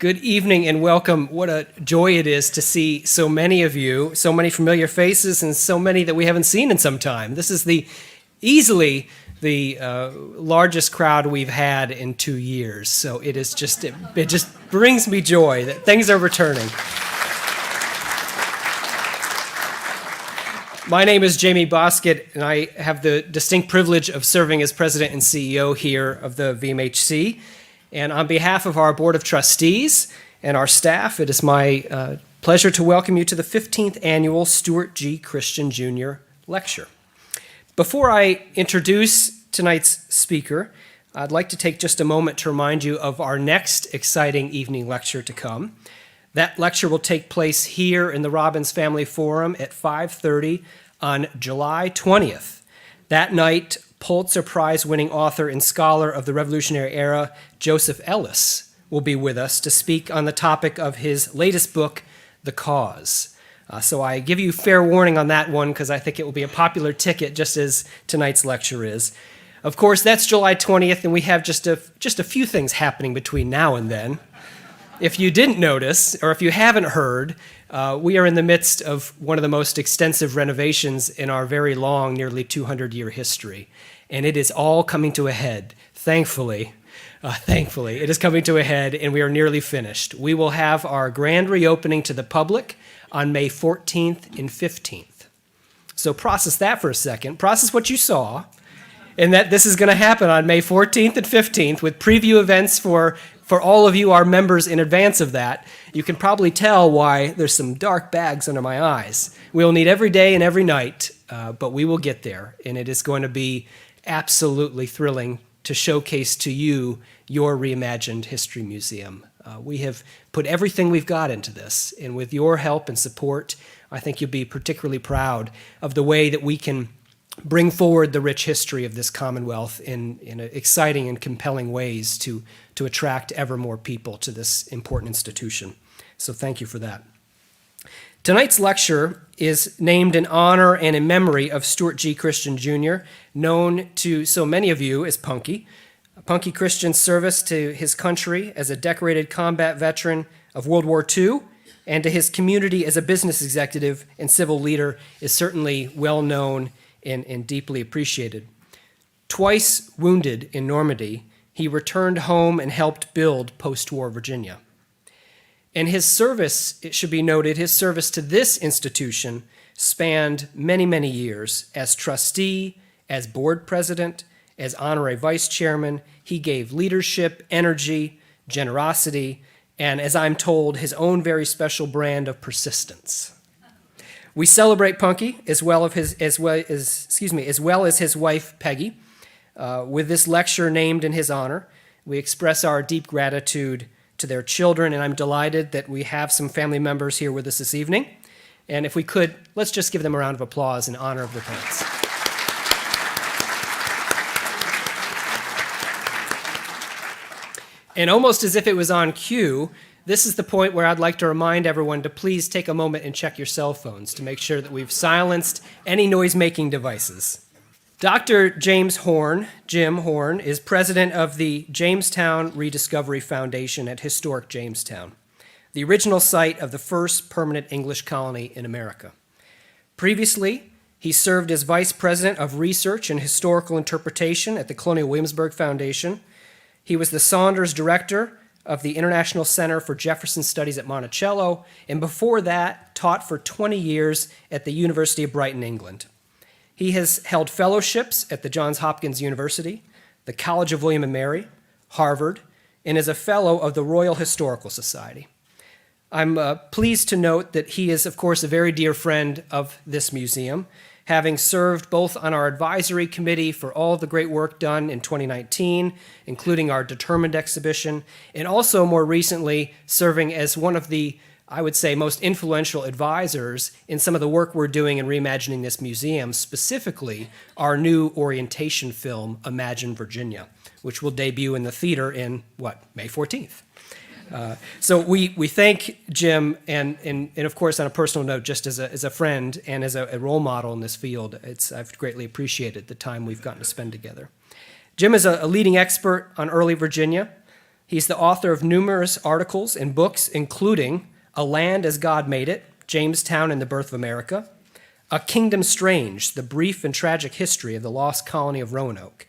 Good evening and welcome. What a joy it is to see so many of you, so many familiar faces, and so many that we haven't seen in some time. This is easily the largest crowd we've had in 2 years. So it just brings me joy that things are returning. My name is Jamie Bosket, and I have the distinct privilege of serving as president and CEO here of the VMHC. And on behalf of our Board of Trustees and our staff, it is my pleasure to welcome you to the 15th Annual Stuart G. Christian Jr. Lecture. Before I introduce tonight's speaker, I'd like to take just a moment to remind you of our next exciting evening lecture to come. That lecture will take place here in the Robbins Family Forum at 5:30 on July 20th. That night, Pulitzer Prize-winning author and scholar of the Revolutionary Era, Joseph Ellis, will be with us to speak on the topic of his latest book, The Cause. So I give you fair warning on that one because I think it will be a popular ticket, just as tonight's lecture is. Of course, that's July 20th, and we have just a few things happening between now and then. If you didn't notice, or if you haven't heard, we are in the midst of one of the most extensive renovations in our very long, nearly 200-year history. And it is all coming to a head, thankfully. It is coming to a head, and we are nearly finished. We will have our grand reopening to the public on May 14th and 15th. So process that for a second. Process what you saw, and that this is going to happen on May 14th and 15th with preview events for all of you, our members, in advance of that. You can probably tell why there's some dark bags under my eyes. We'll need every day and every night, but we will get there, and it is going to be absolutely thrilling to showcase to you your reimagined history museum. We have put everything we've got into this, and with your help and support, I think you'll be particularly proud of the way that we can bring forward the rich history of this Commonwealth in exciting and compelling ways to attract ever more people to this important institution. So thank you for that. Tonight's lecture is named in honor and in memory of Stuart G. Christian Jr., known to so many of you as Punky. Punky Christian's service to his country as a decorated combat veteran of World War II and to his community as a business executive and civil leader is certainly well known and deeply appreciated. Twice wounded in Normandy, he returned home and helped build post-war Virginia. And his service, it should be noted, his service to this institution spanned many, many years. As trustee, as board president, as honorary vice chairman, he gave leadership, energy, generosity, and as I'm told, his own very special brand of persistence. We celebrate Punky as well as his wife Peggy, with this lecture named in his honor. We express our deep gratitude to their children, and I'm delighted that we have some family members here with us this evening. And if we could, let's just give them a round of applause in honor of their parents. And almost as if it was on cue, this is the point where I'd like to remind everyone to please take a moment and check your cell phones to make sure that we've silenced any noise-making devices. Dr. James Horn, Jim Horn, is president of the Jamestown Rediscovery Foundation at historic Jamestown, the original site of the first permanent English colony in America. Previously, he served as vice president of research and historical interpretation at the Colonial Williamsburg Foundation. He was the Saunders director of the International Center for Jefferson Studies at Monticello, and before that, taught for 20 years at the University of Brighton, England. He has held fellowships at the Johns Hopkins University, the College of William and Mary, Harvard, and is a fellow of the Royal Historical Society. I'm pleased to note that he is, of course, a very dear friend of this museum, having served both on our advisory committee for all the great work done in 2019, including our Determined exhibition, and also more recently serving as one of the, I would say, most influential advisors in some of the work we're doing in reimagining this museum, specifically our new orientation film, Imagine Virginia, which will debut in the theater in, May 14th. So we thank Jim, and of course, on a personal note, just as a friend and as a role model in this field, I've greatly appreciated the time we've gotten to spend together. Jim is a leading expert on early Virginia, He's the author of numerous articles and books, including A Land as God Made It, Jamestown and the Birth of America, A Kingdom Strange, The Brief and Tragic History of the Lost Colony of Roanoke,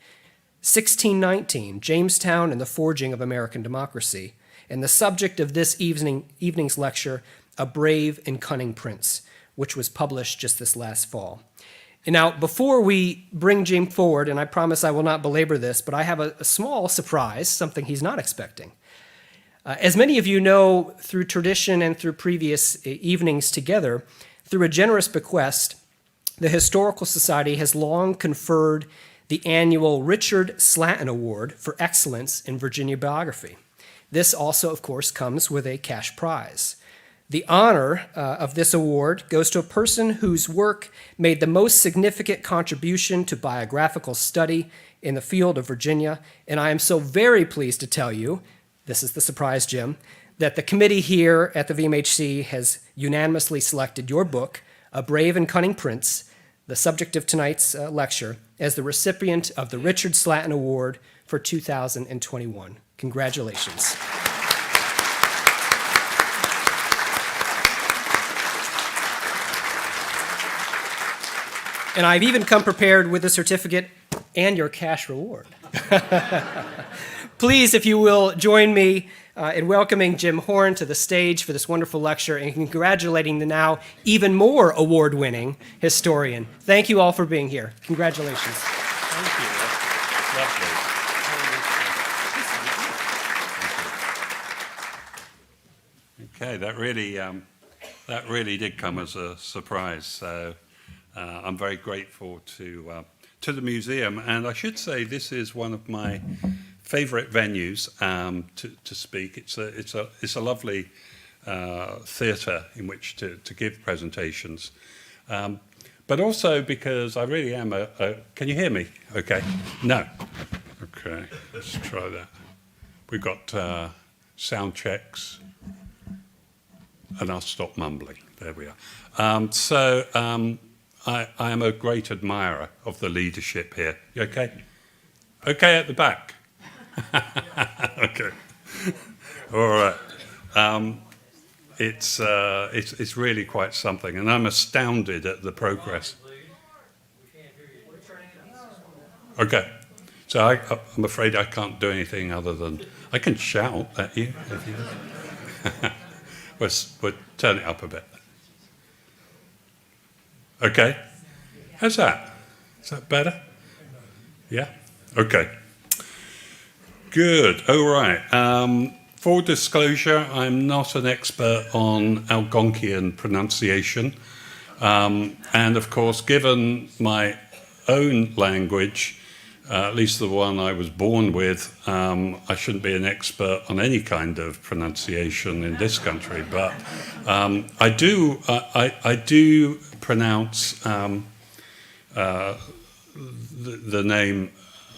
1619, Jamestown and the Forging of American Democracy, and the subject of this evening's lecture, A Brave and Cunning Prince, which was published just this last fall. And now, before we bring Jim forward, and I promise I will not belabor this, but I have a small surprise, something he's not expecting. As many of you know, through tradition and through previous evenings together, through a generous bequest, the Historical Society has long conferred the annual Richard Slatton Award for Excellence in Virginia Biography. This also, of course, comes with a cash prize. The honor of this award goes to a person whose work made the most significant contribution to biographical study in the field of Virginia, and I am so very pleased to tell you, this is the surprise, Jim, that the committee here at the VMHC has unanimously selected your book, A Brave and Cunning Prince, the subject of tonight's lecture, as the recipient of the Richard Slatton Award for 2021. Congratulations. And I've even come prepared with a certificate and your cash reward. Please, if you will, join me in welcoming Jim Horn to the stage for this wonderful lecture and congratulating the now even more award-winning historian. Thank you all for being here. Congratulations. Thank you. That's lovely. Okay, that really did come as a surprise. So I'm very grateful to the museum, and I should say this is one of my favourite venues to speak. It's a lovely theatre in which to give presentations, but also because I really am can you hear me? Okay. No. Okay. Let's try that. We've got sound checks, and I'll stop mumbling. There we are. I am a great admirer of the leadership here. You okay? Okay at the back. Okay. All right. It's really quite something, and I'm astounded at the progress. Okay. So I'm afraid I can't do anything other than I can shout at you. If you we'll turn it up a bit. Okay. How's that? Is that better? Yeah? Okay. Good. All right. Full disclosure, I'm not an expert on Algonquian pronunciation. And of course, given my own language, at least the one I was born with, I shouldn't be an expert on any kind of pronunciation in this country. But I do pronounce the name.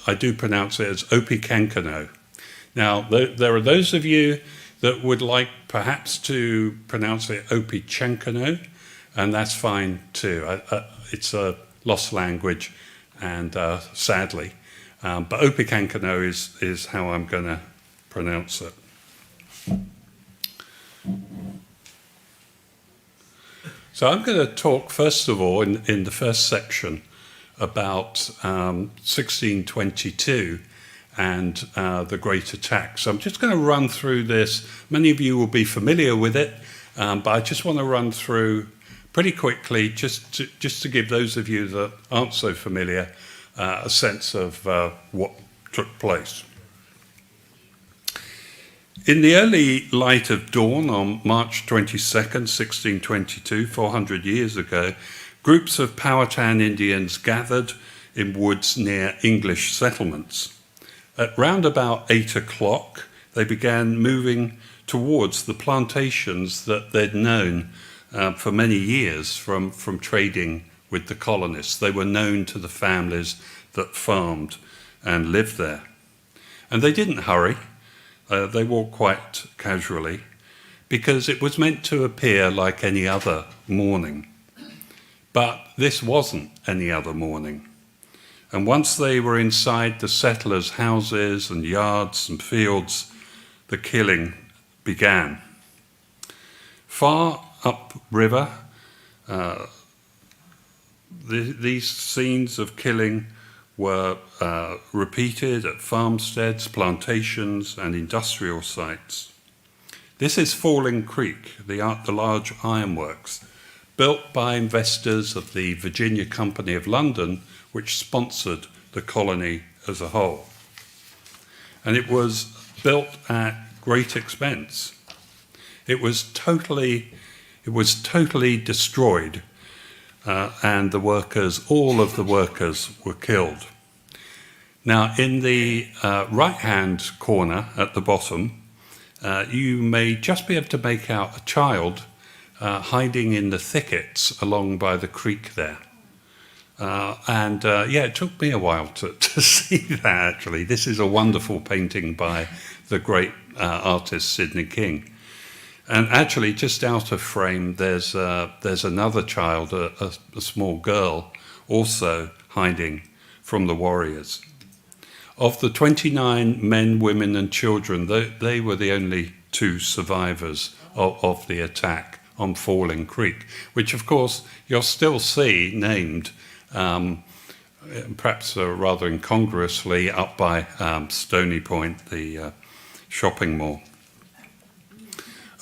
I do pronounce it as Obi Kankano. Now, there are those of you that would like perhaps to pronounce it Opechancanough, and that's fine too. It's a lost language, and sadly. But Obi Kankano is how I'm going to pronounce it. So I'm going to talk, first of all, in the first section, about 1622 and the Great Attack. So I'm just going to run through this. Many of you will be familiar with it, but I just want to run through pretty quickly, just to give those of you that aren't so familiar a sense of what took place. In the early light of dawn on March 22nd, 1622, 400 years ago, groups of Powhatan Indians gathered in woods near English settlements. At round about 8 o'clock, they began moving towards the plantations that they'd known for many years from trading with the colonists. They were known to the families that farmed and lived there. And they didn't hurry. They walked quite casually because it was meant to appear like any other morning. But this wasn't any other morning. And once they were inside the settlers' houses and yards and fields, the killing began. Far upriver, these scenes of killing were repeated at farmsteads, plantations, and industrial sites. This is Falling Creek, the large ironworks, built by investors of the Virginia Company of London, which sponsored the colony as a whole. And it was built at great expense. It was totally destroyed, and all of the workers were killed. Now, in the right-hand corner at the bottom, you may just be able to make out a child hiding in the thickets along by the creek there. It took me a while to see that, actually. This is a wonderful painting by the great artist Sidney King. And actually, just out of frame, there's another child, a small girl, also hiding from the warriors. Of the 29 men, women, and children, they were the only 2 survivors of the attack on Falling Creek, which, of course, you'll still see named, perhaps rather incongruously, up by Stony Point, the shopping mall.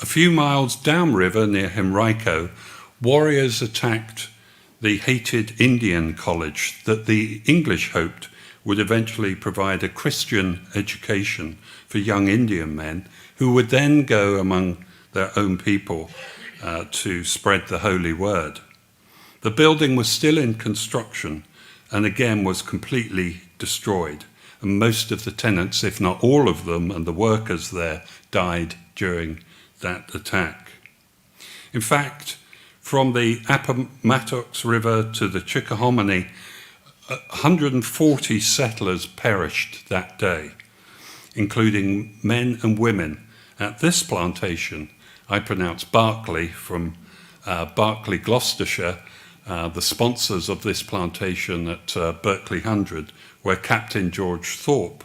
A few miles downriver near Henrico, warriors attacked the hated Indian college that the English hoped would eventually provide a Christian education for young Indian men who would then go among their own people to spread the holy word. The building was still in construction and again was completely destroyed. And most of the tenants, if not all of them, and the workers there died during that attack. In fact, from the Appomattox River to the Chickahominy, 140 settlers perished that day, including men and women. At this plantation, I pronounce Berkeley, from Berkeley, Gloucestershire, the sponsors of this plantation at Berkeley 100, where Captain George Thorpe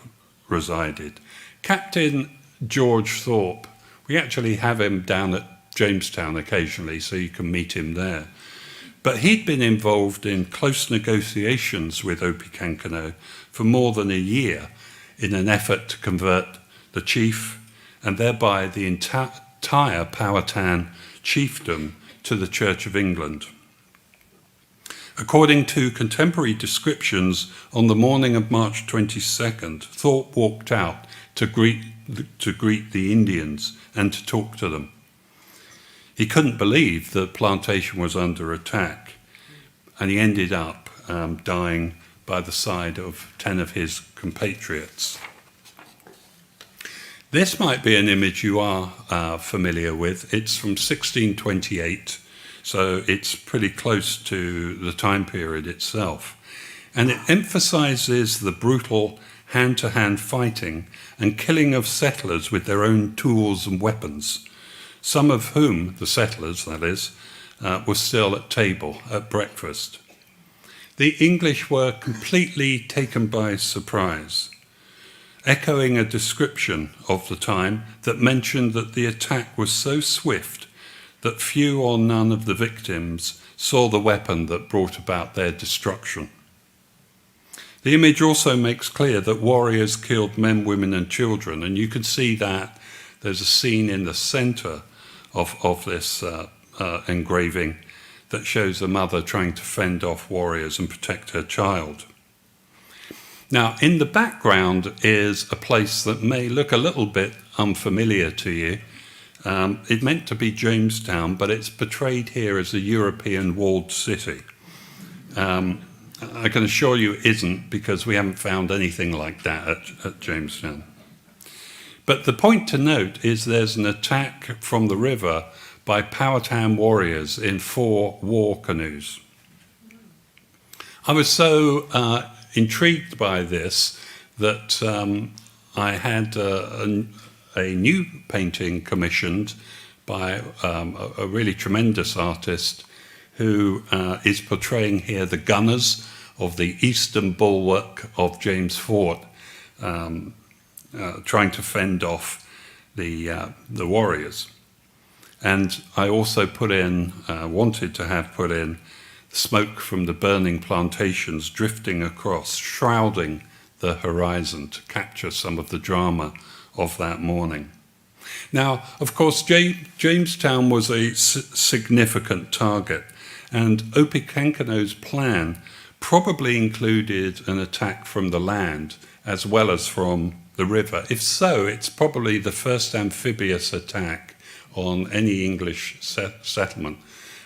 resided. Captain George Thorpe, we actually have him down at Jamestown occasionally, so you can meet him there. But he'd been involved in close negotiations with Obi Kankano for more than a year in an effort to convert the chief and thereby the entire Powhatan chiefdom to the Church of England. According to contemporary descriptions, on the morning of March 22nd, Thorpe walked out to greet the Indians and to talk to them. He couldn't believe the plantation was under attack, and he ended up dying by the side of 10 of his compatriots. This might be an image you are familiar with. It's from 1628, so it's pretty close to the time period itself. And it emphasizes the brutal hand-to-hand fighting and killing of settlers with their own tools and weapons, some of whom, the settlers that is, were still at table at breakfast. The English were completely taken by surprise, echoing a description of the time that mentioned that the attack was so swift that few or none of the victims saw the weapon that brought about their destruction. The image also makes clear that warriors killed men, women, and children, and you can see that there's a scene in the center of this engraving that shows a mother trying to fend off warriors and protect her child. Now, in the background is a place that may look a little bit unfamiliar to you. It meant to be Jamestown, but it's portrayed here as a European walled city. I can assure you it isn't, because we haven't found anything like that at Jamestown. But the point to note is there's an attack from the river by Powhatan warriors in 4 war canoes. I was so intrigued by this that I had a new painting commissioned by a really tremendous artist who is portraying here the gunners of the eastern bulwark of James Fort, trying to fend off the warriors. And I also wanted to have put in smoke from the burning plantations drifting across, shrouding the horizon to capture some of the drama of that morning. Now, of course, Jamestown was a significant target, and Obi Kankano's plan probably included an attack from the land as well as from the river. If so, it's probably the first amphibious attack on any English settlement.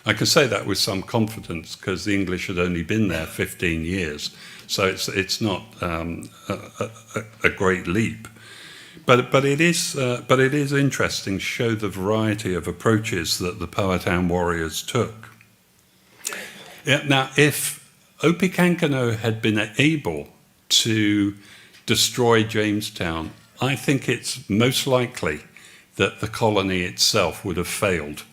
I can say that with some confidence because the English had only been there 15 years, so it's not a great leap. But it is interesting to show the variety of approaches that the Powhatan warriors took. Now, if Obi Kankano had been able to destroy Jamestown, I think it's most likely that the colony itself would have failed.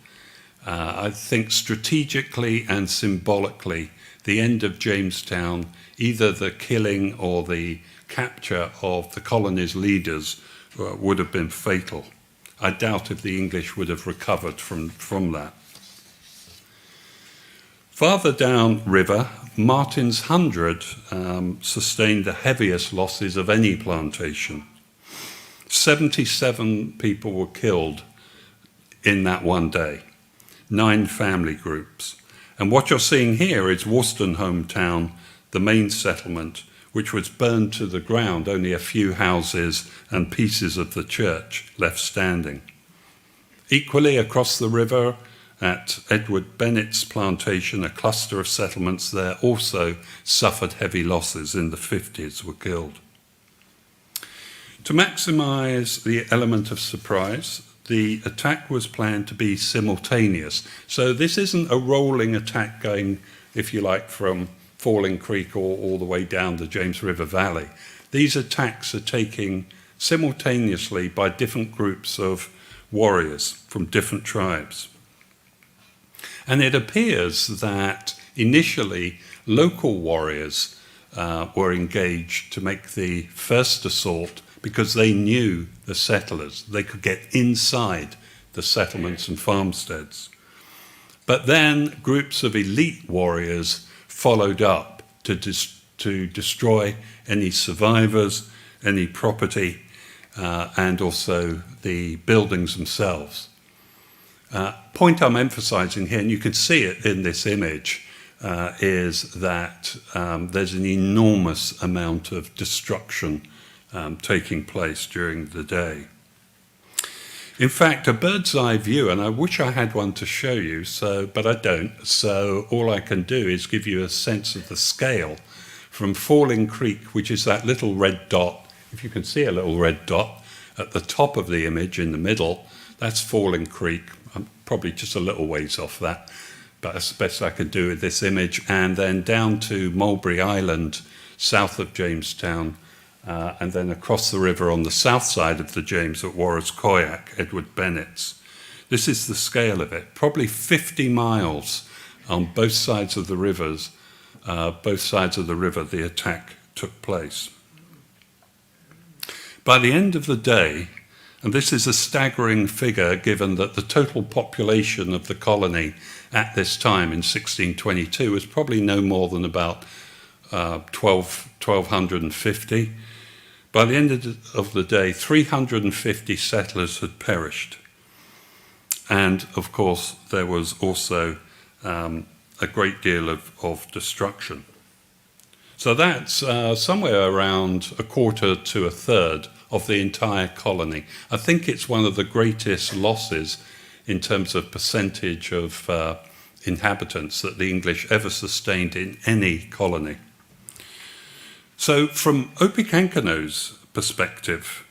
I think strategically and symbolically, the end of Jamestown, either the killing or the capture of the colony's leaders, would have been fatal. I doubt if the English would have recovered from that. Farther downriver, Martin's 100 sustained the heaviest losses of any plantation. 77 people were killed in that one day, 9 family groups. And what you're seeing here is Worcester hometown, the main settlement, which was burned to the ground, only a few houses and pieces of the church left standing. Equally across the river at Edward Bennett's plantation, a cluster of settlements there also suffered heavy losses. In the 50s were killed. To maximise the element of surprise, the attack was planned to be simultaneous. So this isn't a rolling attack going, if you like, from Falling Creek all the way down the James River Valley. These attacks are taking simultaneously by different groups of warriors from different tribes. And it appears that initially local warriors were engaged to make the first assault because they knew the settlers. They could get inside the settlements and farmsteads. But then groups of elite warriors followed up to destroy any survivors, any property, and also the buildings themselves. Point I'm emphasizing here, and you can see it in this image, is that there's an enormous amount of destruction taking place during the day. In fact, a bird's eye view, and I wish I had one to show you, but I don't, so all I can do is give you a sense of the scale from Falling Creek, which is that little red dot. If you can see a little red dot at the top of the image in the middle, that's Falling Creek. I'm probably just a little ways off that, but that's the best I could do with this image. And then down to Mulberry Island, south of Jamestown, and then across the river on the south side of the James at Warraskoyak, Edward Bennett's. This is the scale of it. Probably 50 miles on both sides of the river, the attack took place. By the end of the day, and this is a staggering figure given that the total population of the colony at this time in 1622 was probably no more than about 1,250. By the end of the day, 350 settlers had perished. And, of course, there was also a great deal of destruction. So that's somewhere around a quarter to a third of the entire colony. I think it's one of the greatest losses in terms of percentage of inhabitants that the English ever sustained in any colony. So from Obi Kankano's perspective,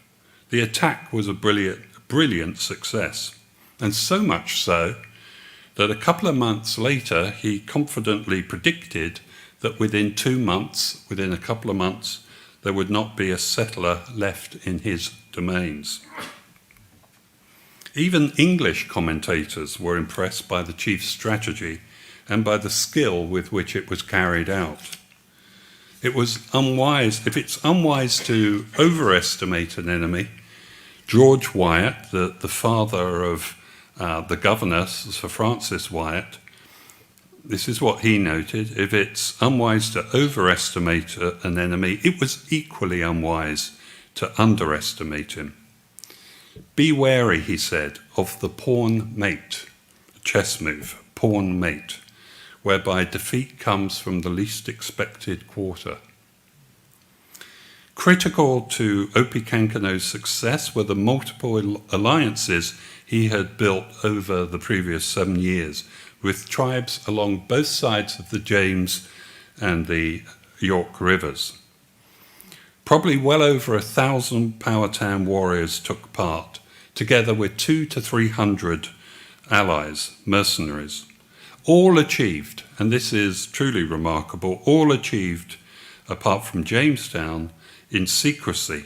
the attack was a brilliant success, and so much so that a couple of months later, he confidently predicted that within a couple of months, there would not be a settler left in his domains. Even English commentators were impressed by the chief's strategy and by the skill with which it was carried out. It was unwise, if it's unwise to overestimate an enemy, George Wyatt, the father of the governor, Sir Francis Wyatt, this is what he noted: if it's unwise to overestimate an enemy, it was equally unwise to underestimate him. Be wary, he said, of the pawn mate, chess move, pawn mate, whereby defeat comes from the least expected quarter. Critical to Opechancanoug's success were the multiple alliances he had built over the previous 7 years with tribes along both sides of the James and the York rivers. Probably well over 1,000 Powhatan warriors took part, together with 200 to 300 allies, mercenaries. All achieved, and this is truly remarkable, all achieved, apart from Jamestown, in secrecy,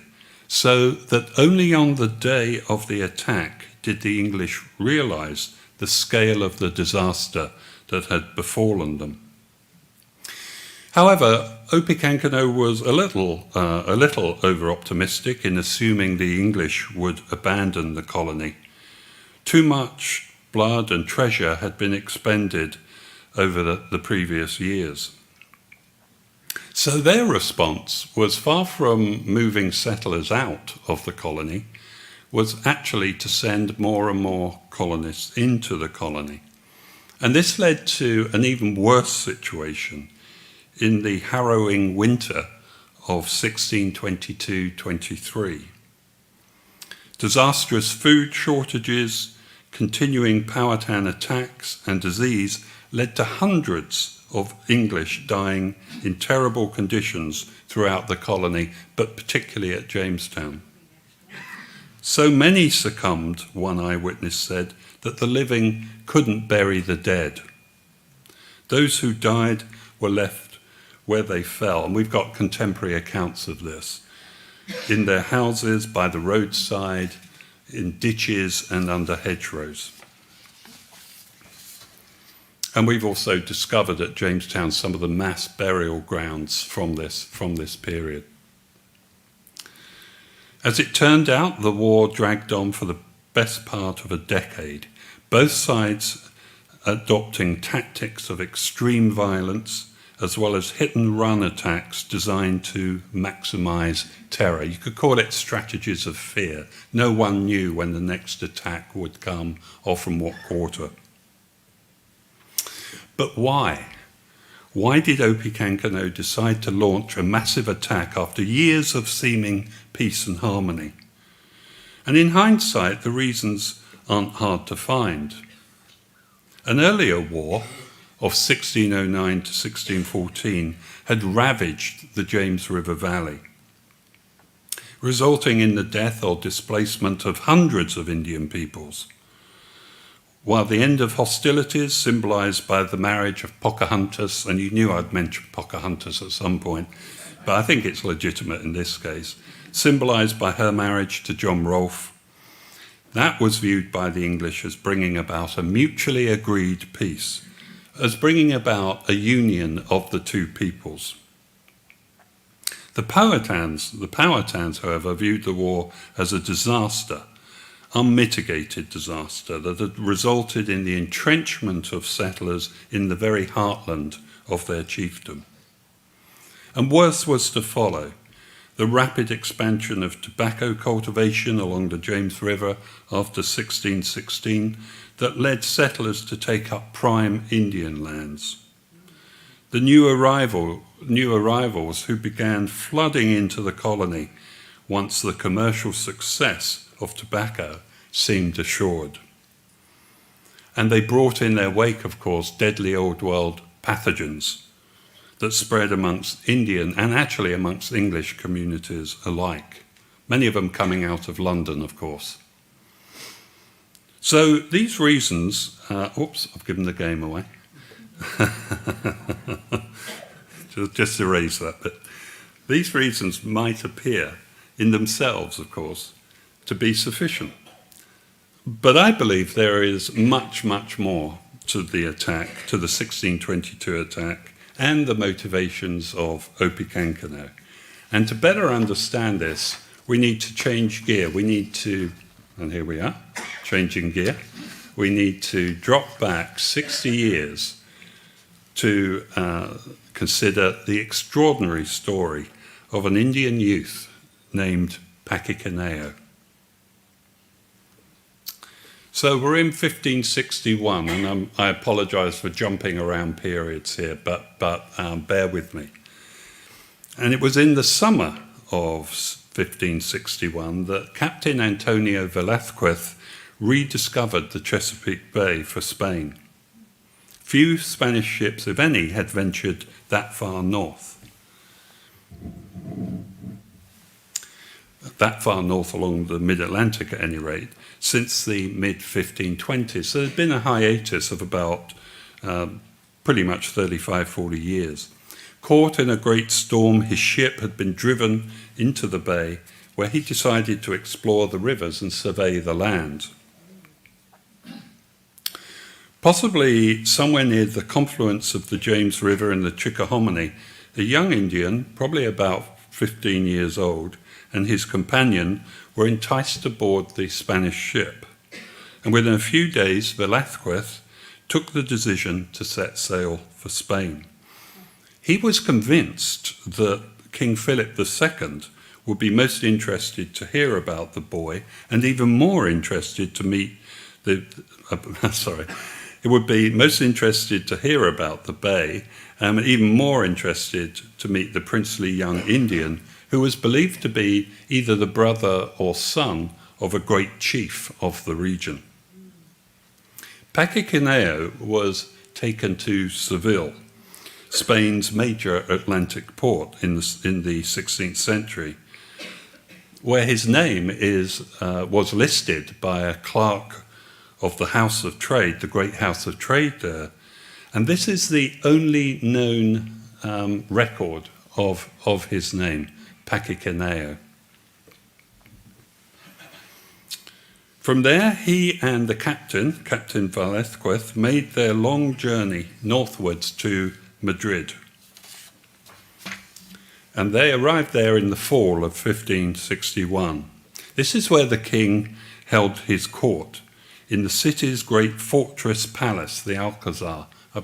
so that only on the day of the attack did the English realize the scale of the disaster that had befallen them. However, Opechancanough was a little over-optimistic in assuming the English would abandon the colony. Too much blood and treasure had been expended over the previous years. So their response was, far from moving settlers out of the colony, was actually to send more and more colonists into the colony. And this led to an even worse situation in the harrowing winter of 1622-23. Disastrous food shortages, continuing Powhatan attacks and disease led to hundreds of English dying in terrible conditions throughout the colony, but particularly at Jamestown. So many succumbed, one eyewitness said, that the living couldn't bury the dead. Those who died were left where they fell, and we've got contemporary accounts of this, in their houses, by the roadside, in ditches and under hedgerows. And we've also discovered at Jamestown some of the mass burial grounds from this period. As it turned out, the war dragged on for the best part of a decade, both sides adopting tactics of extreme violence, as well as hit-and-run attacks designed to maximize terror. You could call it strategies of fear. No one knew when the next attack would come or from what quarter. But why? Why did Opechancanough decide to launch a massive attack after years of seeming peace and harmony? And in hindsight, the reasons aren't hard to find. An earlier war of 1609 to 1614 had ravaged the James River Valley, resulting in the death or displacement of hundreds of Indian peoples. While the end of hostilities, symbolized by the marriage of Pocahontas, and you knew I'd mention Pocahontas at some point, but I think it's legitimate in this case, symbolized by her marriage to John Rolfe, that was viewed by the English as bringing about a mutually agreed peace, as bringing about a union of the two peoples. The Powhatans, however, viewed the war as a disaster, unmitigated disaster that had resulted in the entrenchment of settlers in the very heartland of their chiefdom. And worse was to follow: the rapid expansion of tobacco cultivation along the James River after 1616 that led settlers to take up prime Indian lands. The new arrivals who began flooding into the colony once the commercial success of tobacco seemed assured. And they brought in their wake, of course, deadly old world pathogens that spread amongst Indian and actually amongst English communities alike, many of them coming out of London, of course. So these reasons, I've given the game away. just erase that bit. These reasons might appear in themselves, of course, to be sufficient. But I believe there is much, much more to the attack, to the 1622 attack, and the motivations of Obi Kankano. And to better understand this, we need to change gear. We need to, and here we are, changing gear. We need to drop back 60 years to consider the extraordinary story of an Indian youth named Paquiquineo. So we're in 1561, and I apologise for jumping around periods here, but bear with me. And it was in the summer of 1561 that Captain Antonio Velázquez rediscovered the Chesapeake Bay for Spain. Few Spanish ships, if any, had ventured that far north. That far north along the mid-Atlantic at any rate, since the mid-1520s. So there's been a hiatus of about pretty much 35, 40 years. Caught in a great storm, his ship had been driven into the bay, where he decided to explore the rivers and survey the land. Possibly somewhere near the confluence of the James River and the Chickahominy, a young Indian, probably about 15 years old, and his companion were enticed aboard the Spanish ship. And within a few days, Velázquez took the decision to set sail for Spain. He was convinced that King Philip II would be most interested to hear about the boy, and even more interested to meet it would be most interested to hear about the bay, and even more interested to meet the princely young Indian, who was believed to be either the brother or son of a great chief of the region. Paquiquineo was taken to Seville, Spain's major Atlantic port in the 16th century, where his name was listed by a clerk of the House of Trade, the Great House of Trade there. And this is the only known record of his name, Paquiquineo. From there, he and the Captain Velázquez, made their long journey northwards to Madrid. And they arrived there in the fall of 1561. This is where the king held his court, in the city's great fortress palace, the Alcazar. I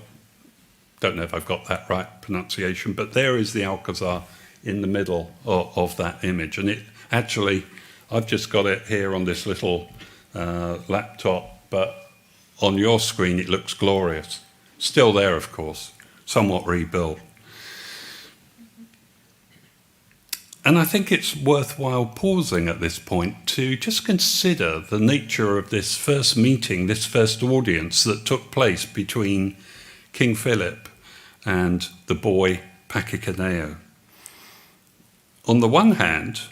don't know if I've got that right pronunciation, but there is the Alcazar in the middle of that image. And it actually, I've just got it here on this little laptop, but on your screen it looks glorious. Still there, of course, somewhat rebuilt. And I think it's worthwhile pausing at this point to just consider the nature of this first meeting, this first audience that took place between King Philip and the boy Paquiquineo. On the one hand,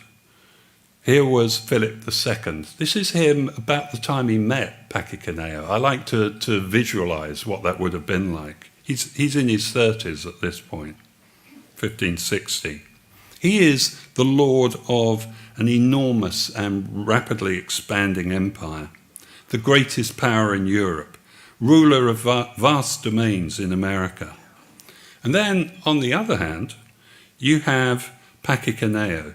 here was Philip II. This is him about the time he met Paquiquineo. I like to visualize what that would have been like. He's in his 30s at this point, 1560. He is the lord of an enormous and rapidly expanding empire, the greatest power in Europe, ruler of vast domains in America. And then, on the other hand, you have Paquiquineo,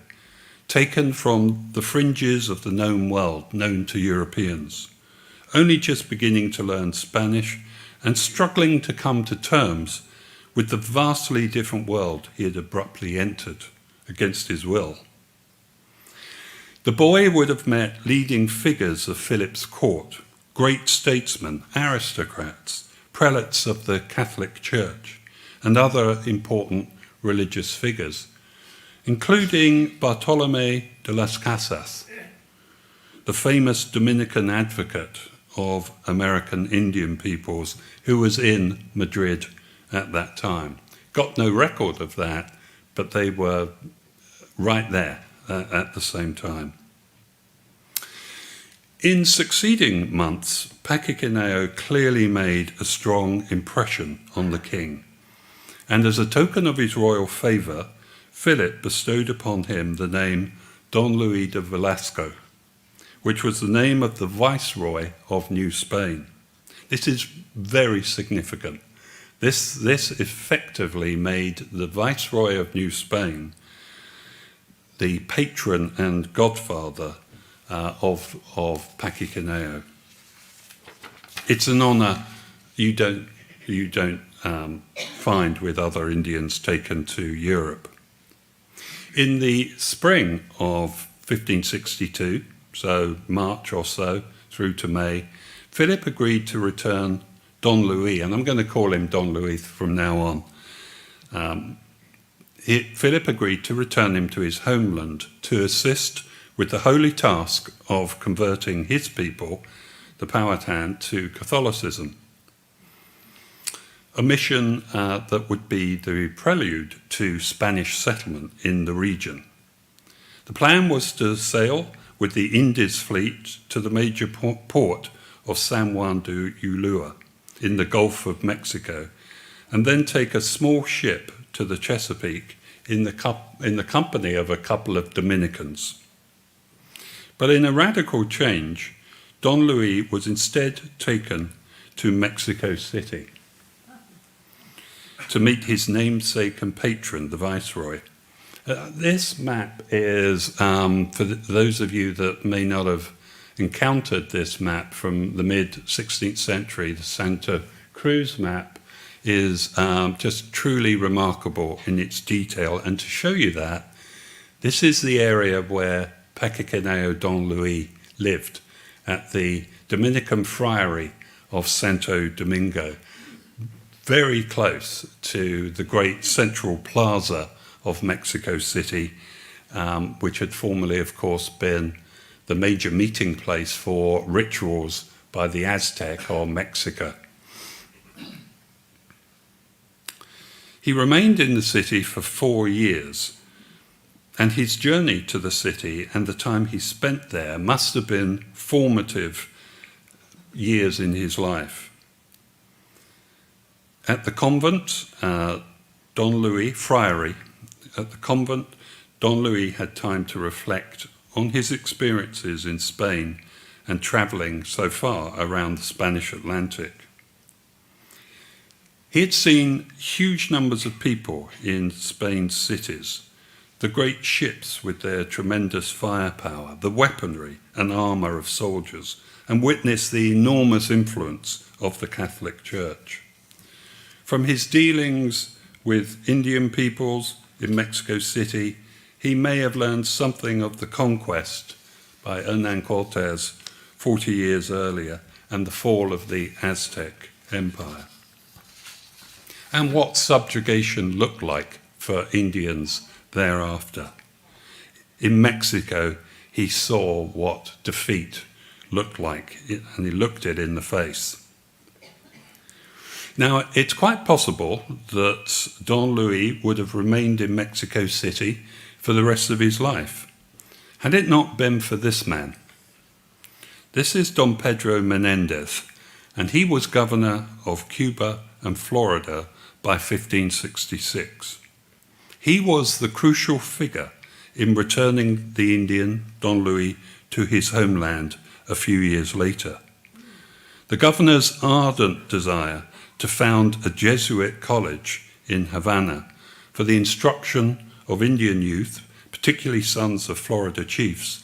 taken from the fringes of the known world, known to Europeans, only just beginning to learn Spanish and struggling to come to terms with the vastly different world he had abruptly entered against his will. The boy would have met leading figures of Philip's court, great statesmen, aristocrats, prelates of the Catholic Church, and other important religious figures, including Bartolomé de las Casas, the famous Dominican advocate of American Indian peoples who was in Madrid at that time. Got no record of that, but they were right there at the same time. In succeeding months, Paquiquineo clearly made a strong impression on the king, and as a token of his royal favour, Philip bestowed upon him the name Don Luís de Velasco, which was the name of the viceroy of New Spain. This is very significant. This effectively made the viceroy of New Spain the patron and godfather of Paquiquineo. It's an honour you don't find with other Indians taken to Europe. In the spring of 1562, so March or so through to May, Philip agreed to return Don Luís, and I'm going to call him Don Luís from now on. Philip agreed to return him to his homeland to assist with the holy task of converting his people, the Powhatan, to Catholicism. A mission that would be the prelude to Spanish settlement in the region. The plan was to sail with the Indies fleet to the major port of San Juan de Ulua in the Gulf of Mexico, and then take a small ship to the Chesapeake in the company of a couple of Dominicans. But in a radical change, Don Luís was instead taken to Mexico City to meet his namesake and patron, the Viceroy. This map is, for those of you that may not have encountered this map from the mid-16th century, the Santa Cruz Map is just truly remarkable in its detail. And to show you that, this is the area where Paquiquineo Don Luís lived, at the Dominican Friary of Santo Domingo, very close to the great central plaza of Mexico City, which had formerly, of course, been the major meeting place for rituals by the Aztec or Mexica. He remained in the city for 4 years, and his journey to the city and the time he spent there must have been formative years in his life. At the convent, Don Luís, friary, at the convent, Don Luís had time to reflect on his experiences in Spain and travelling so far around the Spanish Atlantic. He had seen huge numbers of people in Spain's cities, the great ships with their tremendous firepower, the weaponry and armour of soldiers, and witnessed the enormous influence of the Catholic Church. From his dealings with Indian peoples in Mexico City, he may have learned something of the conquest by Hernán Cortés 40 years earlier and the fall of the Aztec Empire, and what subjugation looked like for Indians thereafter. In Mexico, he saw what defeat looked like, and he looked it in the face. Now, it's quite possible that Don Luís would have remained in Mexico City for the rest of his life, had it not been for this man. This is Don Pedro Menendez, and he was governor of Cuba and Florida by 1566. He was the crucial figure in returning the Indian, Don Luís, to his homeland a few years later. The governor's ardent desire to found a Jesuit college in Havana for the instruction of Indian youth, particularly sons of Florida chiefs,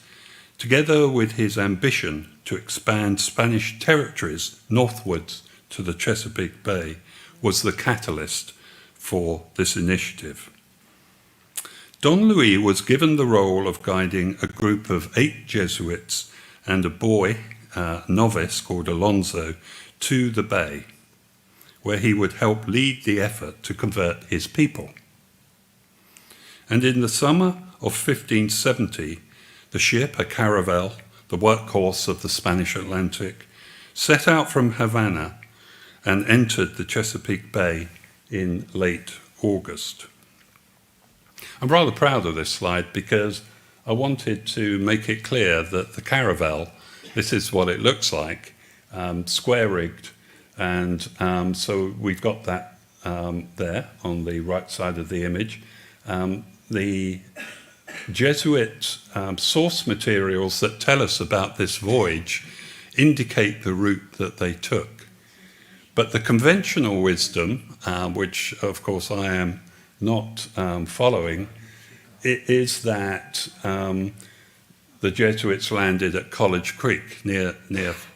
together with his ambition to expand Spanish territories northwards to the Chesapeake Bay, was the catalyst for this initiative. Don Luís was given the role of guiding a group of 8 Jesuits and a boy, novice called Alonso, to the bay, where he would help lead the effort to convert his people. And in the summer of 1570, the ship, a caravel, the workhorse of the Spanish Atlantic, set out from Havana and entered the Chesapeake Bay in late August. I'm rather proud of this slide because I wanted to make it clear that the caravel, this is what it looks like, square-rigged, and so we've got that there on the right side of the image. The Jesuit source materials that tell us about this voyage indicate the route that they took. But the conventional wisdom, which of course I am not following, is that the Jesuits landed at College Creek, near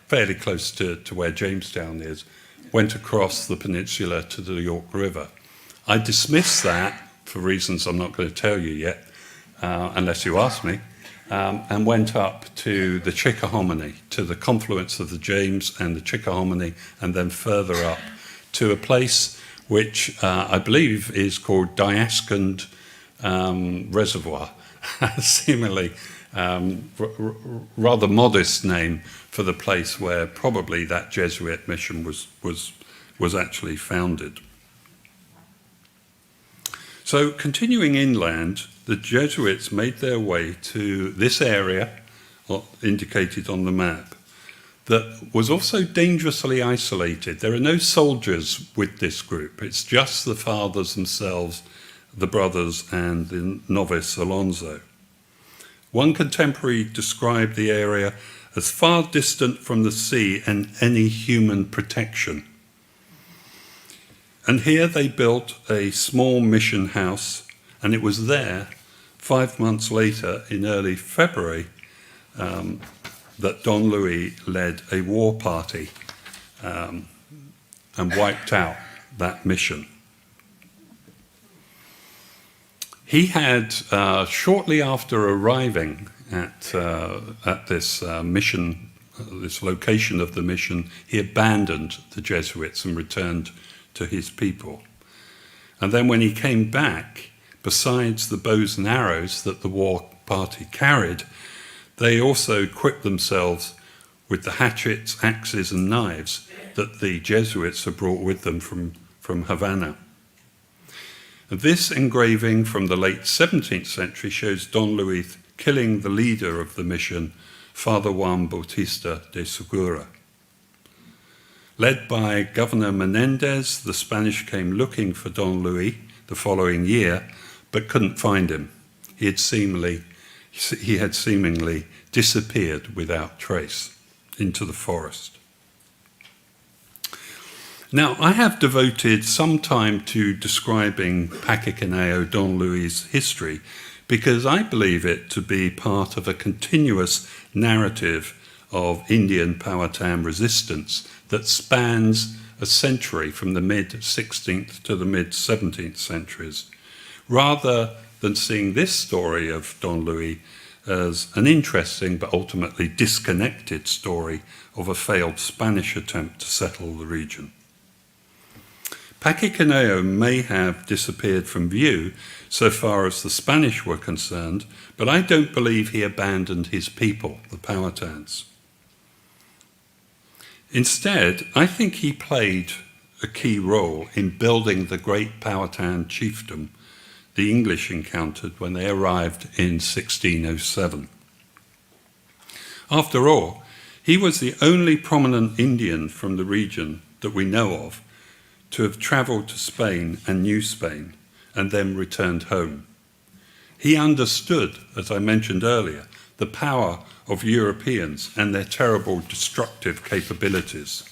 fairly close to where Jamestown is, went across the peninsula to the York River. I dismissed that for reasons I'm not going to tell you yet, unless you ask me, and went up to the Chickahominy, to the confluence of the James and the Chickahominy, and then further up to a place which I believe is called Diaskund Reservoir, seemingly rather modest name for the place where probably that Jesuit mission was actually founded. So continuing inland, the Jesuits made their way to this area indicated on the map that was also dangerously isolated. There are no soldiers with this group. It's just the fathers themselves, the brothers, and the novice Alonso. One contemporary described the area as far distant from the sea and any human protection. And here they built a small mission house, and it was there 5 months later, in early February, that Don Luís led a war party and wiped out that mission. He had, shortly after arriving at this mission, this location of the mission, he abandoned the Jesuits and returned to his people. And then when he came back, besides the bows and arrows that the war party carried, they also equipped themselves with the hatchets, axes, and knives that the Jesuits had brought with them from Havana. And this engraving from the late 17th century shows Don Luís killing the leader of the mission, Father Juan Bautista de Segura. Led by Governor Menendez, the Spanish came looking for Don Luís the following year, but couldn't find him. He had seemingly disappeared without trace into the forest. Now, I have devoted some time to describing Paquiquineo Don Luís' history because I believe it to be part of a continuous narrative of Indian Powhatan resistance that spans a century from the mid-16th to the mid-17th centuries, rather than seeing this story of Don Luís as an interesting but ultimately disconnected story of a failed Spanish attempt to settle the region. Paquiquineo may have disappeared from view so far as the Spanish were concerned, but I don't believe he abandoned his people, the Powhatans. Instead, I think he played a key role in building the great Powhatan chiefdom the English encountered when they arrived in 1607. After all, he was the only prominent Indian from the region that we know of to have travelled to Spain and New Spain and then returned home. He understood, as I mentioned earlier, the power of Europeans and their terrible destructive capabilities.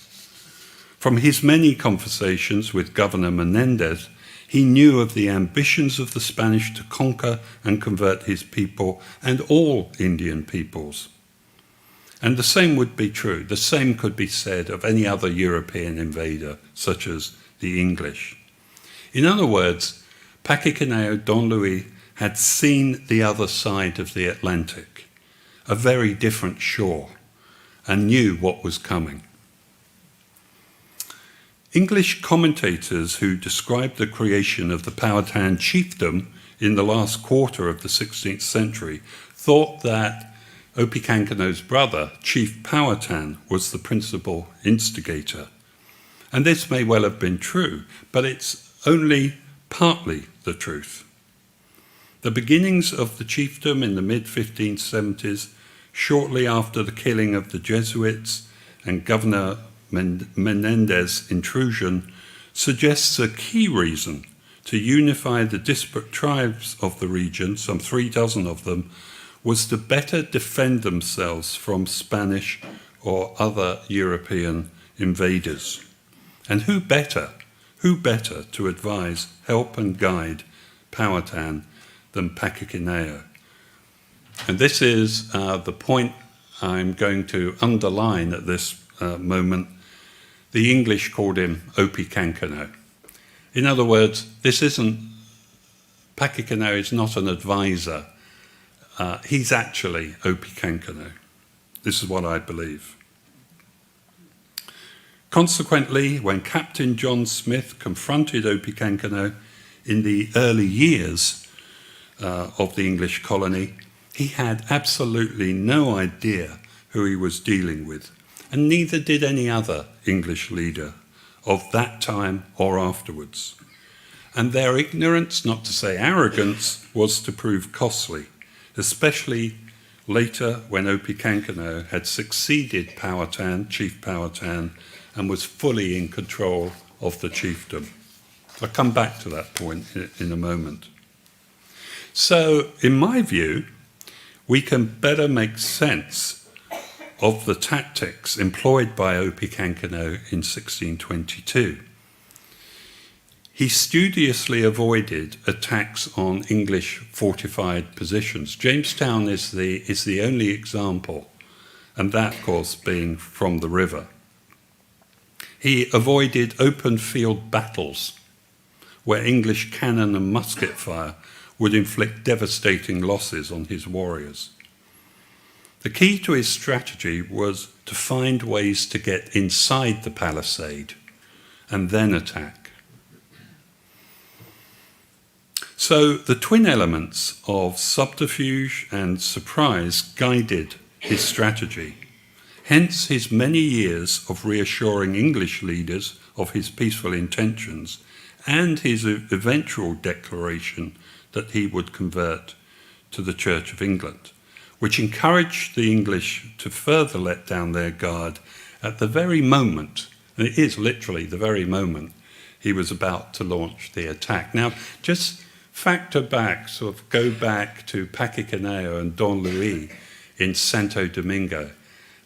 From his many conversations with Governor Menendez, he knew of the ambitions of the Spanish to conquer and convert his people and all Indian peoples. And the same would be true, the same could be said of any other European invader, such as the English. In other words, Paquiquineo Don Luís had seen the other side of the Atlantic, a very different shore, and knew what was coming. English commentators who described the creation of the Powhatan chiefdom in the last quarter of the 16th century thought that Obi Kankano's brother, Chief Powhatan, was the principal instigator. And this may well have been true, but it's only partly the truth. The beginnings of the chiefdom in the mid-1570s, shortly after the killing of the Jesuits and Governor Menendez's intrusion, suggests a key reason to unify the disparate tribes of the region, some 36 of them, was to better defend themselves from Spanish or other European invaders. And who better to advise, help and guide Powhatan than Paquiquineo. And this is the point I'm going to underline at this moment. The English called him Obi Kankano. In other words, Paquiquineo is not an advisor. He's actually Obi Kankano. This is what I believe. Consequently, when Captain John Smith confronted Obi Kankano in the early years of the English colony, he had absolutely no idea who he was dealing with, and neither did any other English leader of that time or afterwards. And their ignorance, not to say arrogance, was to prove costly, especially later when Obi Kankano had succeeded Powhatan, Chief Powhatan, and was fully in control of the chiefdom. I'll come back to that point in a moment. So, in my view, we can better make sense of the tactics employed by Obi Kankano in 1622. He studiously avoided attacks on English fortified positions. Jamestown is the only example, and that, of course, being from the river. He avoided open field battles where English cannon and musket fire would inflict devastating losses on his warriors. The key to his strategy was to find ways to get inside the palisade and then attack. So the twin elements of subterfuge and surprise guided his strategy. Hence his many years of reassuring English leaders of his peaceful intentions and his eventual declaration that he would convert to the Church of England, which encouraged the English to further let down their guard at the very moment, and it is literally the very moment, he was about to launch the attack. Now, just factor back, sort of go back to Paquiquineo and Don Luís in Santo Domingo.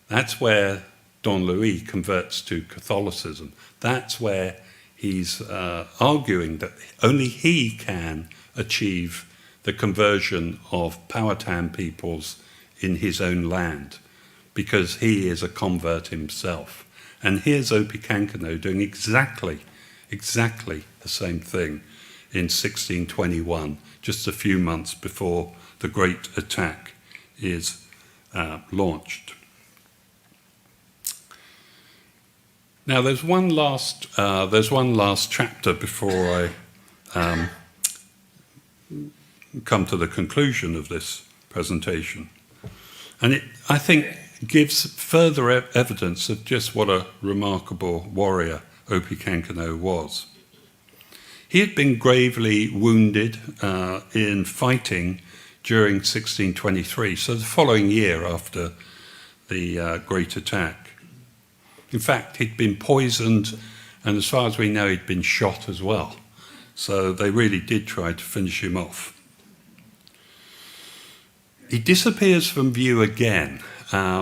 That's where Don Luís converts to Catholicism. That's where he's arguing that only he can achieve the conversion of Powhatan peoples in his own land, because he is a convert himself. And here's Obi Kankano doing exactly the same thing in 1621, just a few months before the great attack is launched. Now, there's one last chapter before I come to the conclusion of this presentation, and it, I think, gives further evidence of just what a remarkable warrior Obi Kankano was. He had been gravely wounded in fighting during 1623, so the following year after the Great Attack. In fact, he'd been poisoned, and as far as we know, he'd been shot as well. So they really did try to finish him off. He disappears from view again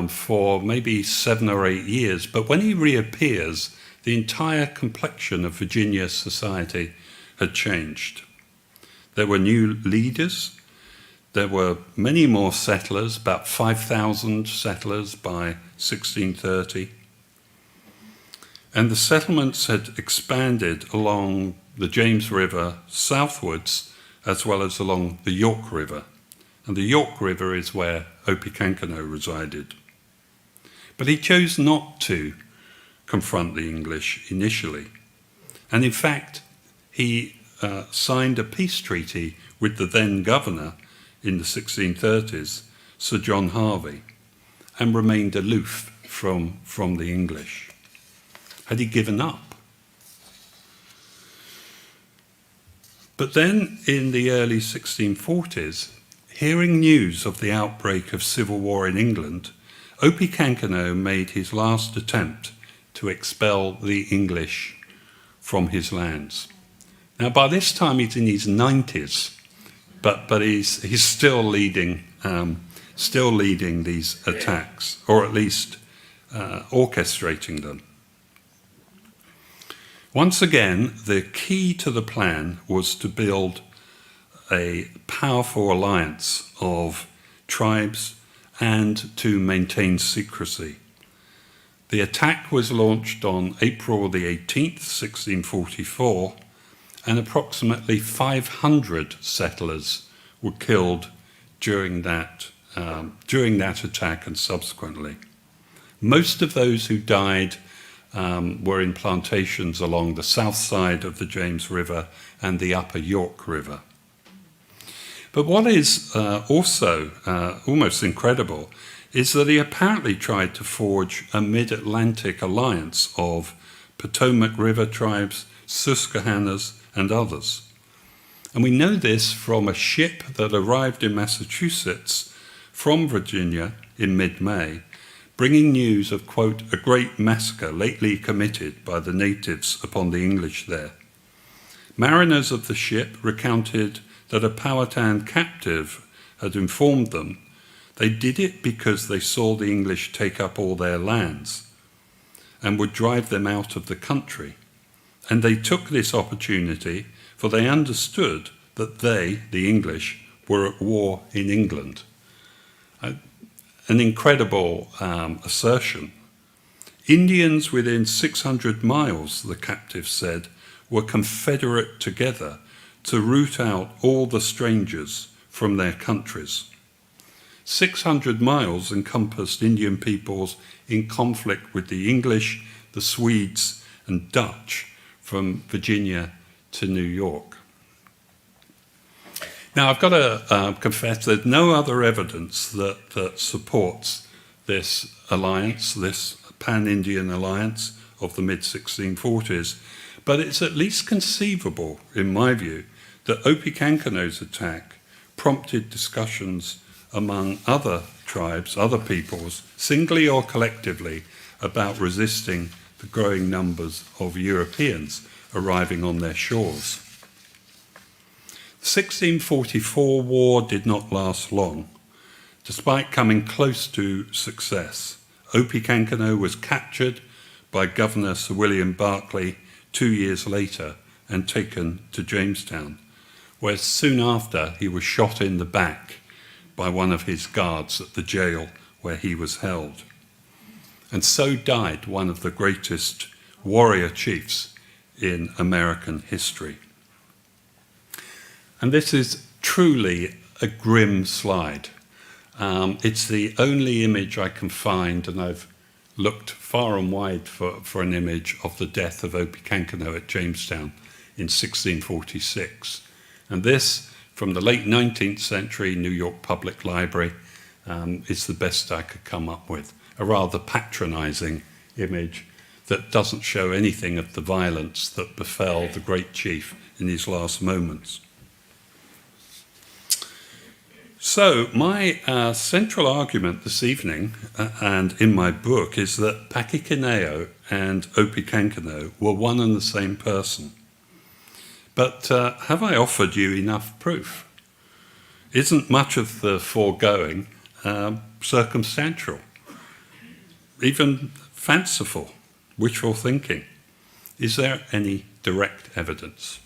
for maybe 7 or 8 years, but when he reappears, the entire complexion of Virginia society had changed. There were new leaders, there were many more settlers, about 5,000 settlers by 1630. And the settlements had expanded along the James River southwards, as well as along the York River. And the York River is where Obi Kankano resided. But he chose not to confront the English initially. And in fact, he signed a peace treaty with the then governor in the 1630s, Sir John Harvey, and remained aloof from the English. Had he given up? But then, in the early 1640s, hearing news of the outbreak of civil war in England, Obi Kankano made his last attempt to expel the English from his lands. Now, by this time, he's in his 90s, but he's still leading these attacks, or at least orchestrating them. Once again, the key to the plan was to build a powerful alliance of tribes and to maintain secrecy. The attack was launched on April the 18th, 1644, and approximately 500 settlers were killed during that attack and subsequently. Most of those who died were in plantations along the south side of the James River and the upper York River. But what is also almost incredible is that he apparently tried to forge a mid-Atlantic alliance of Potomac River tribes, Susquehannahs, and others. And we know this from a ship that arrived in Massachusetts from Virginia in mid-May, bringing news of, quote, a great massacre lately committed by the natives upon the English there. Mariners of the ship recounted that a Powhatan captive had informed them they did it because they saw the English take up all their lands and would drive them out of the country. And they took this opportunity, for they understood that they, the English, were at war in England. An incredible assertion. Indians within 600 miles, the captive said, were confederate together to root out all the strangers from their countries. 600 miles encompassed Indian peoples in conflict with the English, the Swedes, and Dutch from Virginia to New York. Now, I've got to confess there's no other evidence that supports this alliance, this pan-Indian alliance of the mid-1640s, but it's at least conceivable, in my view, that Obi Kankano's attack prompted discussions among other tribes, other peoples, singly or collectively, about resisting the growing numbers of Europeans arriving on their shores. The 1644 war did not last long. Despite coming close to success, Obi Kankano was captured by Governor Sir William Berkeley 2 years later and taken to Jamestown, where soon after he was shot in the back by one of his guards at the jail where he was held. And so died one of the greatest warrior chiefs in American history. And this is truly a grim slide. It's the only image I can find, and I've looked far and wide for an image of the death of Obi Kankano at Jamestown in 1646. And this, from the late 19th century New York Public Library, is the best I could come up with. A rather patronizing image that doesn't show anything of the violence that befell the great chief in his last moments. So my central argument this evening, and in my book, is that Paquiquineo and Obi Kankano were one and the same person. But have I offered you enough proof? Isn't much of the foregoing circumstantial, even fanciful, wishful thinking? Is there any direct evidence?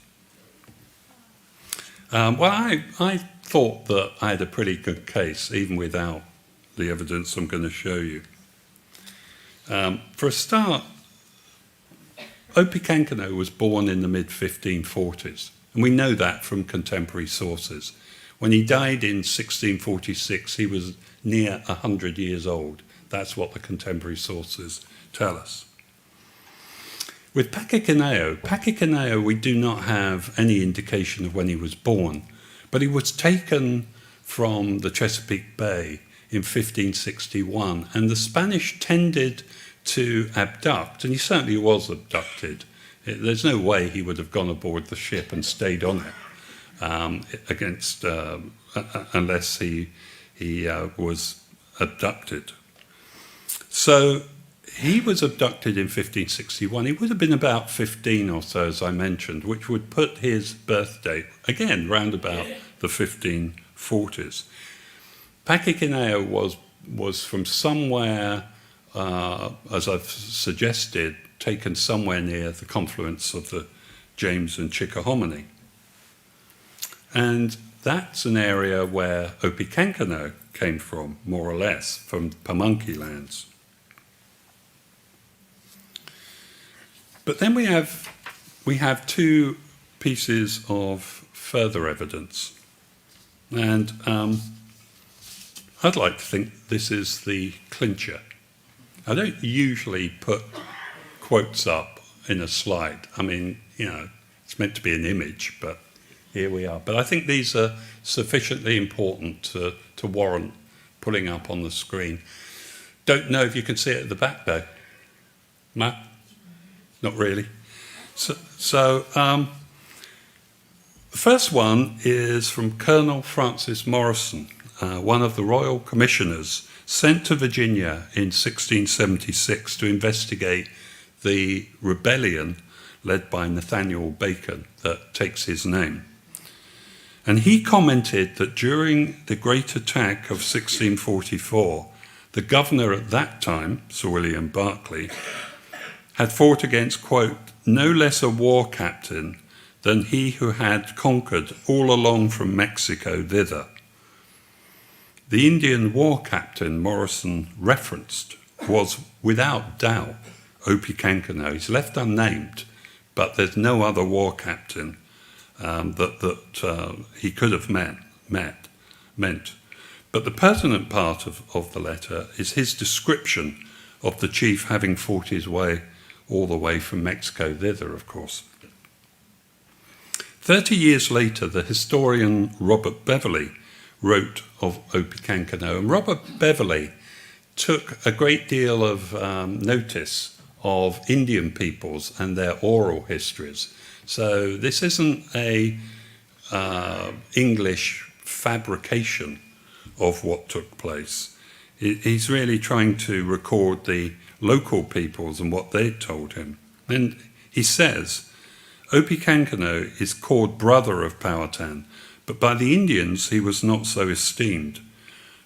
Well, I thought that I had a pretty good case, even without the evidence I'm going to show you. For a start, Obi Kankano was born in the mid-1540s, and we know that from contemporary sources. When he died in 1646, he was near 100 years old. That's what the contemporary sources tell us. With Paquiquineo, we do not have any indication of when he was born, but he was taken from the Chesapeake Bay in 1561, and the Spanish tended to abduct, and he certainly was abducted. There's no way he would have gone aboard the ship and stayed on it unless he was abducted. So he was abducted in 1561. He would have been about 15 or so, as I mentioned, which would put his birth date, again, round about the 1540s. Paquiquineo was from somewhere, as I've suggested, taken somewhere near the confluence of the James and Chickahominy. And that's an area where Obi Kankano came from, more or less, from Pamunkey lands. But then we have two pieces of further evidence. And I'd like to think this is the clincher. I don't usually put quotes up in a slide. I mean, it's meant to be an image, but here we are. But I think these are sufficiently important to warrant putting up on the screen. Don't know if you can see it at the back, though. Matt? Not really. So the first one is from Colonel Francis Morrison, one of the Royal Commissioners sent to Virginia in 1676 to investigate the rebellion led by Nathaniel Bacon that takes his name. And he commented that during the Great Attack of 1644, the governor at that time, Sir William Berkeley, had fought against, quote, no less a war captain than he who had conquered all along from Mexico thither. The Indian war captain Morrison referenced was without doubt Obi Kankano. He's left unnamed, but there's no other war captain that he could have meant. But the pertinent part of the letter is his description of the chief having fought his way all the way from Mexico thither, of course. 30 years later, the historian Robert Beverley wrote of Obi Kankano, and Robert Beverley took a great deal of notice of Indian peoples and their oral histories. So this isn't a English fabrication of what took place. He's really trying to record the local peoples and what they told him. And he says, Obi Kankano is called brother of Powhatan, but by the Indians he was not so esteemed.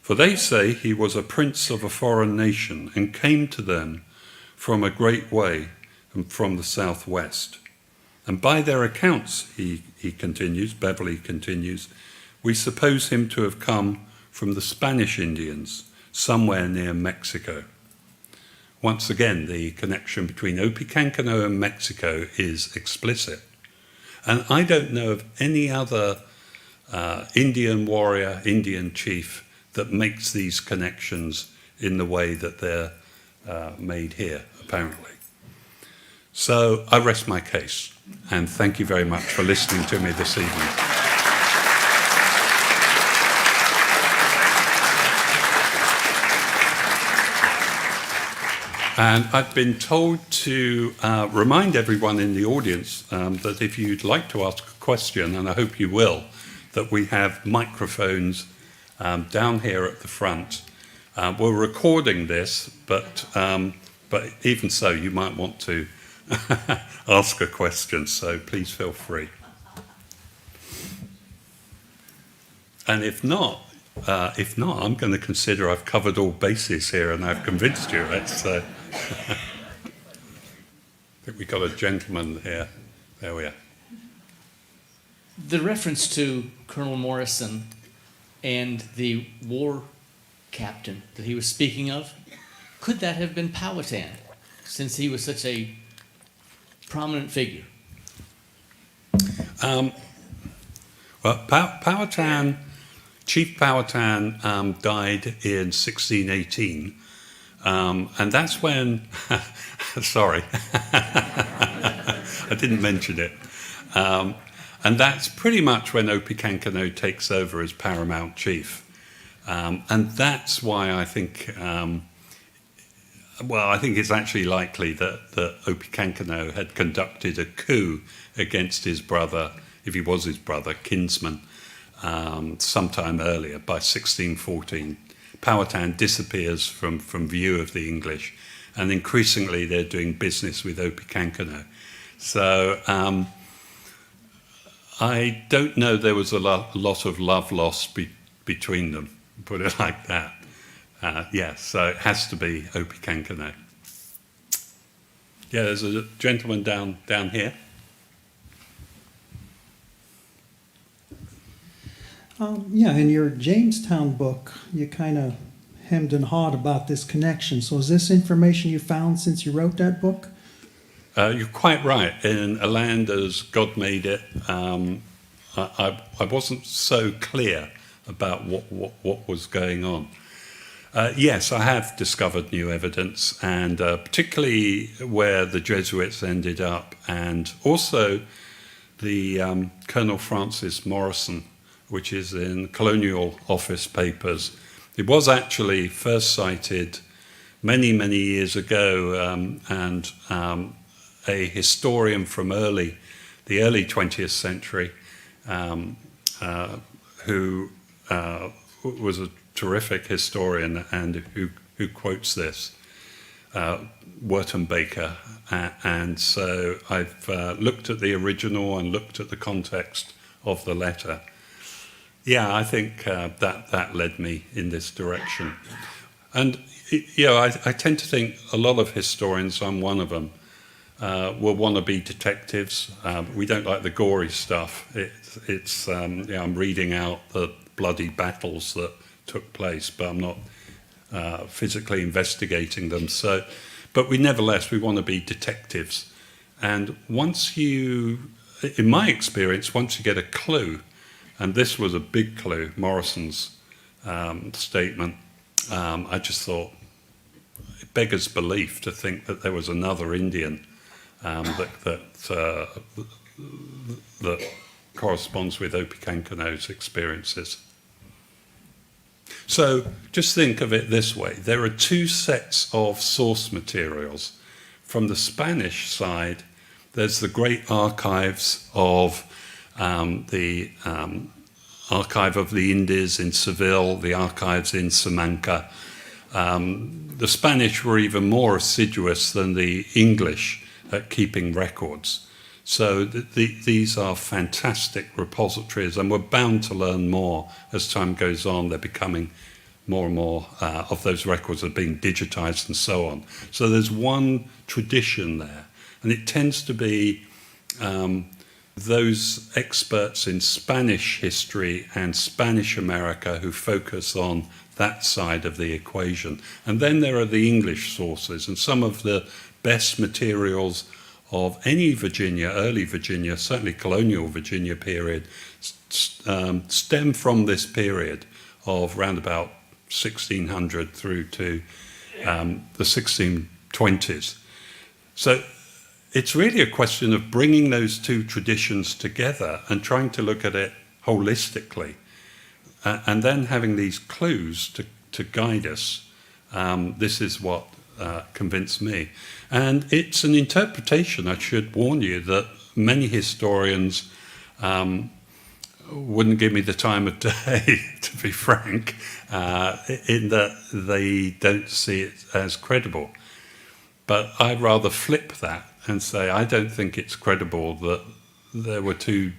For they say he was a prince of a foreign nation and came to them from a great way and from the southwest. And by their accounts, he continues, Beverley continues, we suppose him to have come from the Spanish Indians, somewhere near Mexico. Once again, the connection between Obi Kankano and Mexico is explicit. And I don't know of any other Indian warrior, Indian chief, that makes these connections in the way that they're made here, apparently. So I rest my case, and thank you very much for listening to me this evening. And I've been told to remind everyone in the audience that if you'd like to ask a question, and I hope you will, that we have microphones down here at the front. We're recording this, but even so, you might want to ask a question, so please feel free. And if not, I'm going to consider I've covered all bases here and I've convinced you. So I think we got a gentleman here. There we are. The reference to Colonel Morrison and the war captain that he was speaking of, could that have been Powhatan, since he was such a prominent figure? Well, Powhatan, Chief Powhatan died in 1618, and that's when, sorry, I didn't mention it, and that's pretty much when Obi Kankano takes over as paramount chief, and that's why I think, I think it's actually likely that Obi Kankano had conducted a coup against his brother, if he was his brother, kinsman, sometime earlier. By 1614, Powhatan disappears from view of the English, and increasingly they're doing business with Obi Kankano. So I don't know there was a lot of love lost between them, put it like that. So it has to be Obi Kankano. Yeah, there's a gentleman down here. Yeah, in your Jamestown book, you kind of hemmed and hawed about this connection. So is this information you found since you wrote that book? You're quite right. In a land as God made it, I wasn't so clear about what was going on. Yes, I have discovered new evidence, and particularly where the Jesuits ended up, and also the Colonel Francis Morrison, which is in Colonial Office papers. It was actually first cited many, many years ago, and a historian from the early 20th century, who was a terrific historian and who quotes this, Wurtembaker. And so I've looked at the original and looked at the context of the letter. Yeah, I think that led me in this direction. And I tend to think a lot of historians, I'm one of them, will want to be detectives. We don't like the gory stuff. I'm reading out the bloody battles that took place, but I'm not physically investigating them. But nevertheless, we want to be detectives. And in my experience, once you get a clue, and this was a big clue, Morrison's statement, I just thought, it beggars belief to think that there was another Indian that corresponds with Obi Kankano's experiences. So just think of it this way. There are two sets of source materials. From the Spanish side, there's the great archives of the Archive of the Indies in Seville, the archives in Salamanca. The Spanish were even more assiduous than the English at keeping records. So these are fantastic repositories, and we're bound to learn more as time goes on. They're becoming more and more of those records are being digitized and so on. So there's one tradition there, and it tends to be those experts in Spanish history and Spanish America who focus on that side of the equation. And then there are the English sources, and some of the best materials of any Virginia, early Virginia, certainly colonial Virginia period, stem from this period of round about 1600 through to the 1620s. So it's really a question of bringing those two traditions together and trying to look at it holistically, and then having these clues to guide us. This is what convinced me. And it's an interpretation, I should warn you, that many historians wouldn't give me the time of day, to be frank, in that they don't see it as credible. But I'd rather flip that and say, I don't think it's credible that there were two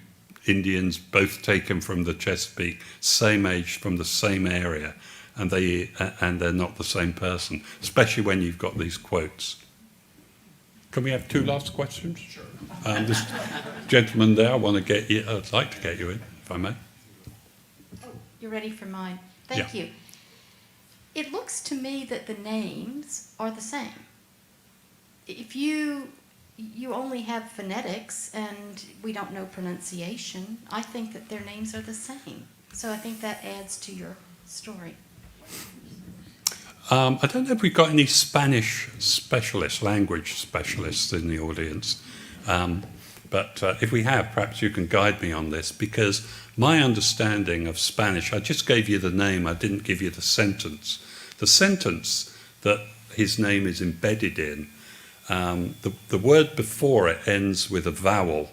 Indians, both taken from the Chesapeake, same age, from the same area, and they're not the same person, especially when you've got these quotes. Can we have two last questions? Sure. This gentleman there, I'd like to get you in, if I may. Oh, you're ready for mine. Thank you. It looks to me that the names are the same. If you only have phonetics and we don't know pronunciation, I think that their names are the same. So I think that adds to your story. I don't know if we've got any Spanish specialists, language specialists in the audience. But if we have, perhaps you can guide me on this, because my understanding of Spanish, I just gave you the name, I didn't give you the sentence. The sentence that his name is embedded in, the word before it ends with a vowel.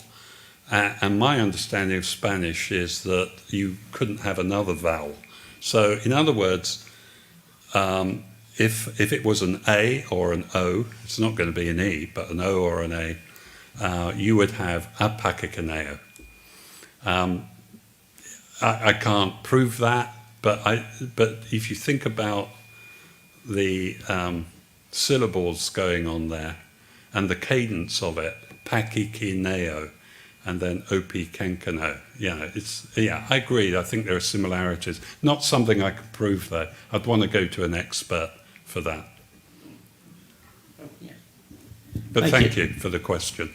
And my understanding of Spanish is that you couldn't have another vowel. So in other words, if it was an A or an O, it's not going to be an E, but an O or an A, you would have a Paquiquineo. I can't prove that, but if you think about the syllables going on there and the cadence of it, Paquiquineo, and then Obi Kankano. I agree. I think there are similarities. Not something I could prove, though. I'd want to go to an expert for that. But thank you for the question.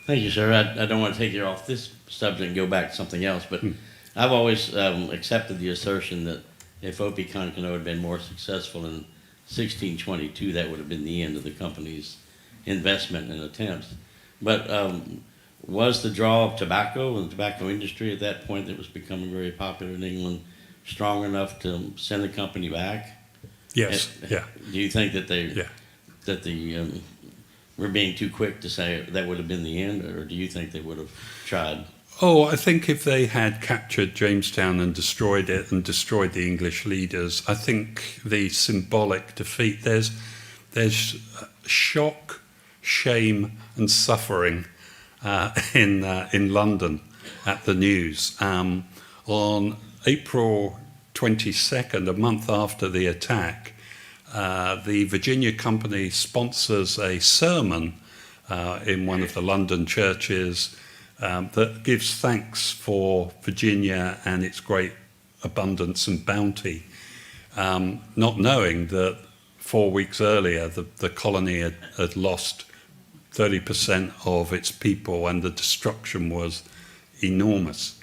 Thank you, sir. I don't want to take you off this subject and go back to something else, but I've always accepted the assertion that if Obi Kankano had been more successful in 1622, that would have been the end of the company's investment and attempts. But was the draw of tobacco and the tobacco industry at that point that was becoming very popular in England strong enough to send the company back? Yes. Yeah. Do you think that they Yeah. were being too quick to say that would have been the end, or do you think they would have tried? Oh, I think if they had captured Jamestown and destroyed it and destroyed the English leaders, I think the symbolic defeat, there's shock, shame and suffering in London at the news. On April 22nd, a month after the attack, the Virginia Company sponsors a sermon in one of the London churches that gives thanks for Virginia and its great abundance and bounty, not knowing that 4 weeks earlier the colony had lost 30% of its people and the destruction was enormous.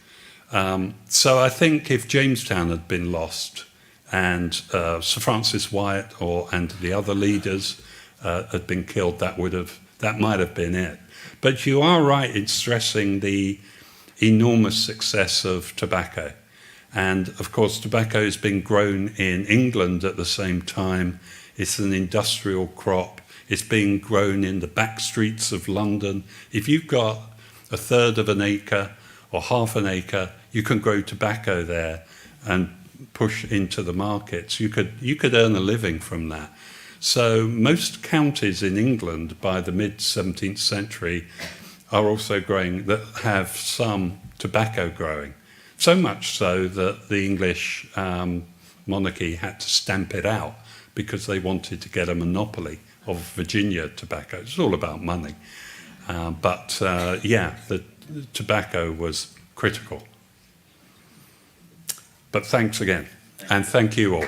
So I think if Jamestown had been lost and Sir Francis Wyatt and the other leaders had been killed, that might have been it. But you are right in stressing the enormous success of tobacco. And of course, tobacco has been grown in England at the same time. It's an industrial crop. It's being grown in the back streets of London. If you've got a third of an acre or half an acre, you can grow tobacco there and push into the markets. You could earn a living from that. So most counties in England by the mid-17th century are also growing, that have some tobacco growing. So much so that the English monarchy had to stamp it out because they wanted to get a monopoly of Virginia tobacco. It's all about money. The tobacco was critical. But thanks again, and thank you all.